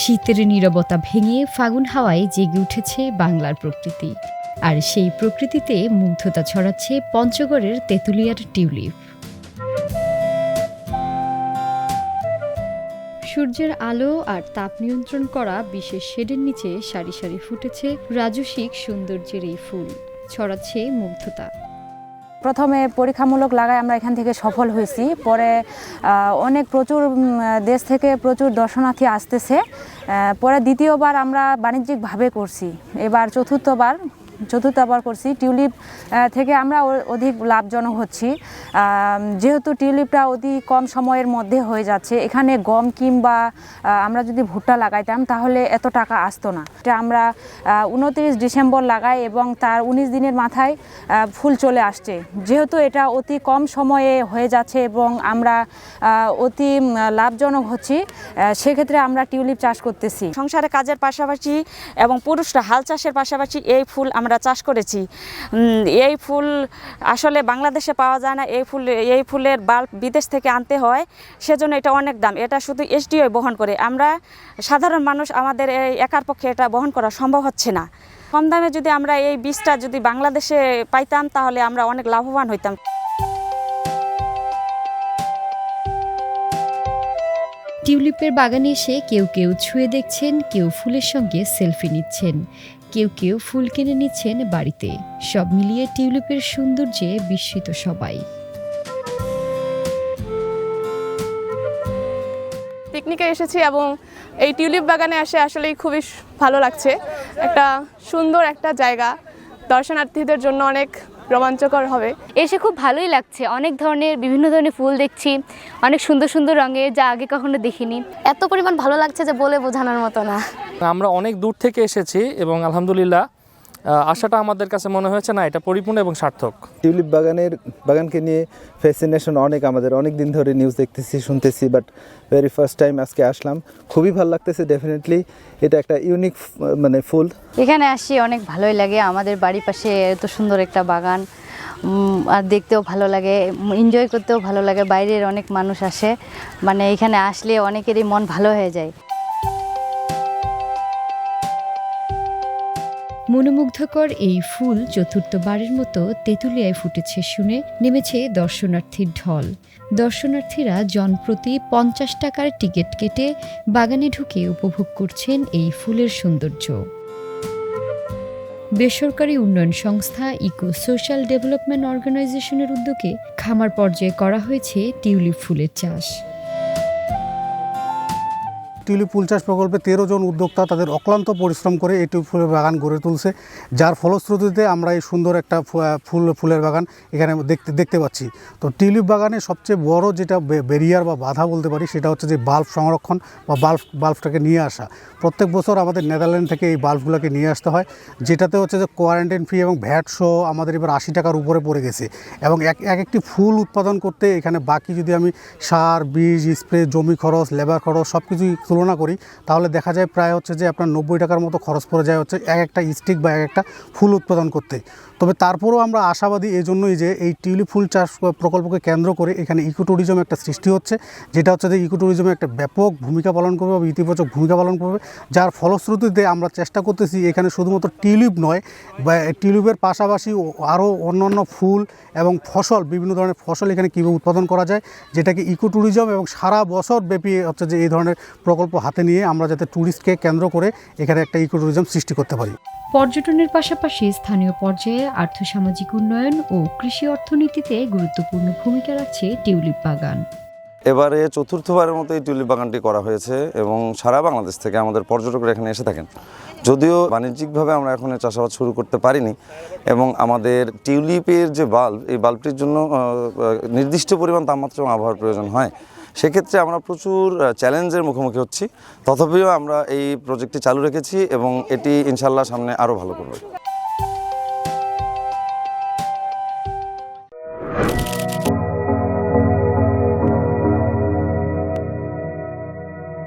শীতের নীরবতা ভেঙে ফাগুন হাওয়ায় জেগে উঠেছে বাংলার প্রকৃতি। আর সেই প্রকৃতিতে মুগ্ধতা ছড়াচ্ছে পঞ্চগড়ের তেঁতুলিয়ার টিউলিপ। সূর্যের আলো আর তাপ নিয়ন্ত্রণ করা বিশেষ শেডের নিচে সারি সারি ফুটেছে রাজসিক সৌন্দর্যের এই ফুল, ছড়াচ্ছে মুগ্ধতা। প্রথমে পরীক্ষামূলক লাগায় আমরা এখান থেকে সফল হয়েছি, পরে প্রচুর দেশ থেকে প্রচুর দর্শনার্থী আসতেছে, পরে দ্বিতীয়বার আমরা বাণিজ্যিকভাবে করছি, এবার চতুর্থবার করছি। টিউলিপ থেকে আমরা অধিক লাভজনক হচ্ছি, যেহেতু টিউলিপটা অতি কম সময়ের মধ্যে হয়ে যাচ্ছে। এখানে গম কিংবা আমরা যদি ভুট্টা লাগাইতাম তাহলে এত টাকা আসতো না। এটা আমরা 29 ডিসেম্বর লাগাই এবং তার 19 দিনের মাথায় ফুল চলে আসছে। যেহেতু এটা অতি কম সময়ে হয়ে যাচ্ছে এবং আমরা অতি লাভজনক হচ্ছি, সেক্ষেত্রে আমরা টিউলিপ চাষ করতেছি। সংসারে কাজের পাশাপাশি এবং পুরুষরা হাল চাষের পাশাপাশি এই ফুল আমরা চাষ করেছি। এই ফুল আসলে বাংলাদেশে পাওয়া যায় না, এই ফুলের বাল্ব বিদেশ থেকে আনতে হয়, সেজন্য এটা অনেক দাম। এটা শুধু এসডিও বহন করে, আমরা সাধারণ মানুষ আমাদের এই একার পক্ষে এটা বহন করা সম্ভব হচ্ছে না। কম দামে যদি আমরা এই বীজটা যদি বাংলাদেশে পাইতাম তাহলে আমরা অনেক লাভবান হইতাম। টিউলিপের বাগানে এসে কেউ কেউ ছুঁয়ে দেখছেন, কেউ ফুলের সঙ্গে সেলফি নিচ্ছেন, কেউ কেউ ফুল কিনে নিচ্ছেন বাড়িতে। সব মিলিয়ে টিউলিপের সৌন্দর্যে বিস্মিত সবাই। পিকনিকে এসেছি এবং এই টিউলিপ বাগানে এসে আসলেই খুবই ভালো লাগছে। একটা সুন্দর একটা জায়গা, দর্শনার্থীদের জন্য অনেক রোমাঞ্চকর হবে। এসে খুব ভালোই লাগছে, বিভিন্ন ধরনের ফুল দেখছি, অনেক সুন্দর সুন্দর রঙের, যা আগে কখনো দেখিনি। এত পরিমাণ ভালো লাগছে যে বলে বোঝানোর মতো না। আমরা অনেক দূর থেকে এসেছি এবং আলহামদুলিল্লাহ আশাটা আমাদের কাছে মনে হয়েছে না, এটা পরিপূর্ণ এবং সার্থক। টিউলিপ বাগানকে নিয়ে ফ্যাসিনেশন অনেক দিন ধরে নিউজ দেখতেছি, শুনতেছি, বাট ভেরি ফার্স্ট টাইম আজকে আসলাম। খুবই ভালো লাগতেছে, ডেফিনেটলি এটা একটা ইউনিক ফুল। এখানে আসি অনেক ভালোই লাগে, আমাদের বাড়ির পাশে এত সুন্দর একটা বাগান, আর দেখতেও ভালো লাগে, এনজয় করতেও ভালো লাগে। বাইরের অনেক মানুষ আসে, এখানে আসলে অনেকেরই মন ভালো হয়ে যায়। মনোমুগ্ধকর এই ফুল চতুর্থবারের মতো তেঁতুলিয়ায় ফুটেছে শুনে নেমেছে দর্শনার্থীর ঢল। দর্শনার্থীরা জনপ্রতি 50 টাকার টিকিট কেটে বাগানে ঢুকে উপভোগ করছেন এই ফুলের সৌন্দর্য। বেসরকারি উন্নয়ন সংস্থা ইকো সোশ্যাল ডেভেলপমেন্ট অর্গানাইজেশনের উদ্যোগে খামার পর্যায়ে করা হয়েছে টিউলিপ ফুলের চাষ। টিউলিপ ফুল চাষ প্রকল্পে 13 জন উদ্যোক্তা তাদের অক্লান্ত পরিশ্রম করে এই টিউলিপ ফুলের বাগান গড়ে তুলছে, যার ফলশ্রুতিতে আমরা এই সুন্দর একটা ফুলের বাগান এখানে দেখতে পাচ্ছি। তো টিউলিপ বাগানে সবচেয়ে বড় যেটা ব্যারিয়ার বা বাধা বলতে পারি, সেটা হচ্ছে যে বাল্ব সংরক্ষণ বা বাল্বটাকে নিয়ে আসা। প্রত্যেক বছর আমাদের নেদারল্যান্ড থেকে এই বাল্বগুলোকে নিয়ে আসতে হয়, যেটাতে হচ্ছে যে কোয়ারেন্টাইন ফি এবং ভ্যাট সহ আমাদের এবার 80 টাকার উপরে পড়ে গেছে। এবং একটি ফুল উৎপাদন করতে এখানে বাকি যদি আমি সার, বীজ, স্প্রে, জমি খরচ, লেবার খরচ সব কিছুই তুলনা করি, তাহলে দেখা যায় প্রায় হচ্ছে যে আপনার 90 টাকার মতো খরচ পড়ে যায় হচ্ছে একটা স্টিক বা একটা ফুল উৎপাদন করতে। তবে তারপরেও আমরা আশাবাদী এই জন্যই যে এই টিউলিপ ফুল চাষ প্রকল্পকে কেন্দ্র করে এখানে ইকো ট্যুরিজম একটা সৃষ্টি হচ্ছে, যেটা হচ্ছে যে ইকো ট্যুরিজমে একটা ব্যাপক ভূমিকা পালন করবে বা ইতিবাচক ভূমিকা পালন করবে, যার ফলশ্রুতিতে আমরা চেষ্টা করতেছি এখানে শুধুমাত্র টিউলিপ নয়, বা টিউলিপের পাশাপাশি আরও অন্যান্য ফুল এবং ফসল, বিভিন্ন ধরনের ফসল এখানে কীভাবে উৎপাদন করা যায়, যেটাকে ইকো ট্যুরিজম এবং সারা বছর ব্যাপী হচ্ছে যে এই ধরনের প্রকল্প হাতে নিয়ে আমরা যাতে ট্যুরিস্টকে কেন্দ্র করে এখানে একটা ইকো ট্যুরিজম সৃষ্টি করতে পারি। পর্যটনের পাশাপাশি স্থানীয় পর্যায়ে আর্থসামাজিক উন্নয়ন ও কৃষি অর্থনীতিতে গুরুত্বপূর্ণ ভূমিকা রাখছে টিউলিপ বাগান। এবারে চতুর্থবারের মতো এই টিউলিপ বাগানটি করা হয়েছে এবং সারা বাংলাদেশ থেকে আমাদের পর্যটকরা এখানে এসে থাকেন। যদিও বাণিজ্যিকভাবে আমরা এখন চাষাবাদ শুরু করতে পারিনি এবং আমাদের টিউলিপের যে বাল্ব, এই বাল্বটির জন্য নির্দিষ্ট পরিমাণ তাপমাত্রা এবং আবহাওয়ার প্রয়োজন হয়। সেক্ষেত্রে আমরা প্রচুর চ্যালেঞ্জের মুখোমুখি হচ্ছি, তথাপিও আমরা এই প্রজেক্টটি চালু রেখেছি এবং এটি ইনশাল্লাহ সামনে আরও ভালো করবে।